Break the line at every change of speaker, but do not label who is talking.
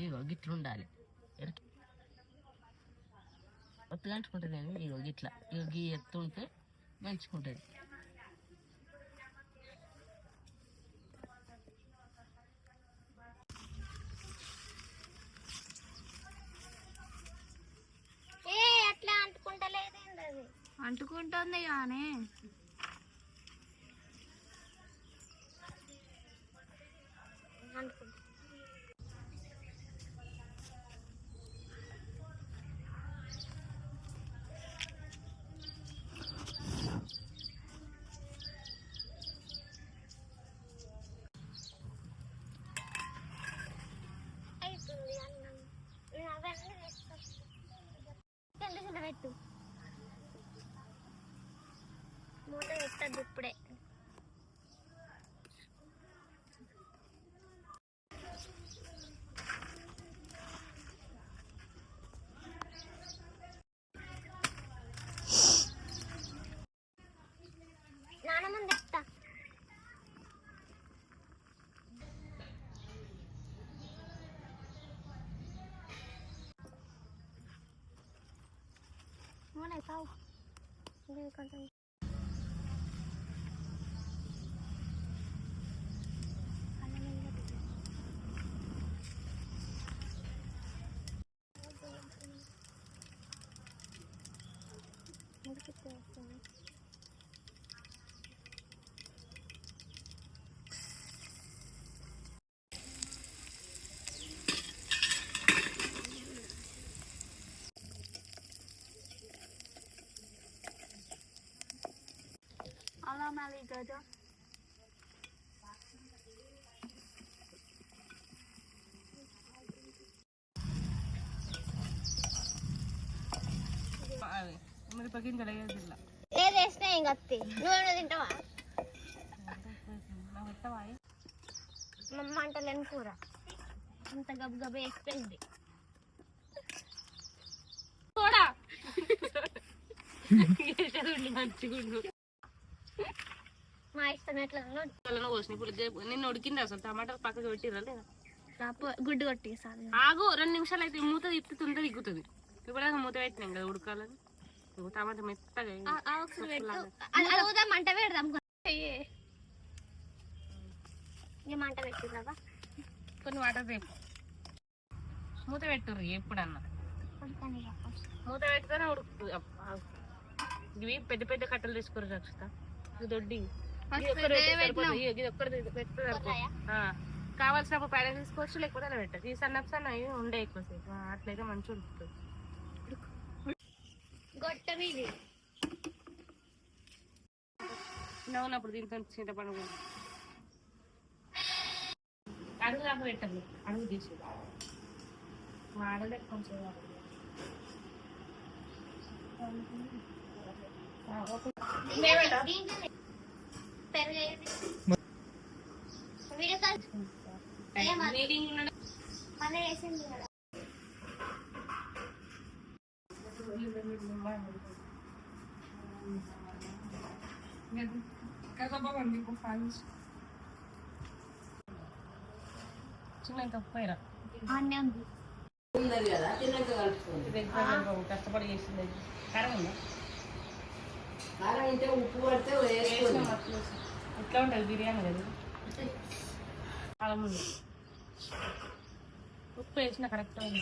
ఇగో గిట్ల ఉండాలి. ఎట్లా అంటుకుంటుంది ఇగో గిట్లా ఇగో గీ ఎత్తు ఉంటే మంచుకుంటుంది.
అంటుకుంటుంది కానీ పెట్టు మూత పెట్టద్దు ఇప్పుడే. నానమ్మ తెస్తా. నూనె తావు కొంచెం అలా మళ్ళీ కదా ఏది వేసినా ఇంకా అత్తి నువ్వు తింటావా? మమ్మ అంటలేని కూర అంత గబ గబ వేసిపోయింది. కూడా మా ఇష్టం ఎట్లా
నిన్ను ఉడికింది అసలు టమాటాలు పక్కకు పెట్టిరా లేదా?
గుడ్డు కొట్టి
ఆగు 2 నిమిషాలు అయితే మూత తిప్పి తొందర దిగుతుంది. ఇప్పుడు మూత పెట్టినాం కదా ఉడకాలని. టమాటా మెత్తగా
మంట పెడదాం. మంట పెట్టినావా?
కొన్ని వాటర్ రేపు మూత పెట్టుర్రు ఎప్పుడన్నా. మూత పెట్టుతూనే ఉడుకుతుంది. ఇవి పెద్ద పెద్ద కట్టలు తీసుకుని రక్షిత ఇది దొడ్డి కావాల్సినప్పుడు పైన తీసుకోవచ్చు, లేకపోతే అలా పెట్టచ్చు. ఈ సన్నపు సన్న అవి ఉండే ఎక్కువసేపు అట్లయితే మంచిగా ఉంటుంది. ఉన్నప్పుడు దీంతో చింతపండు అడుగు దాకా పెట్టండి. అడుగు తీసి వాడలే కొంచెం కష్టపడి చేసింది. కారం ఉందా? ఉప్పు పడితే ఎట్లా ఉంటుంది బిర్యానీ కదా? కారం ఉంది. ఉప్పు వేసిన కరెక్ట్గా ఉంది.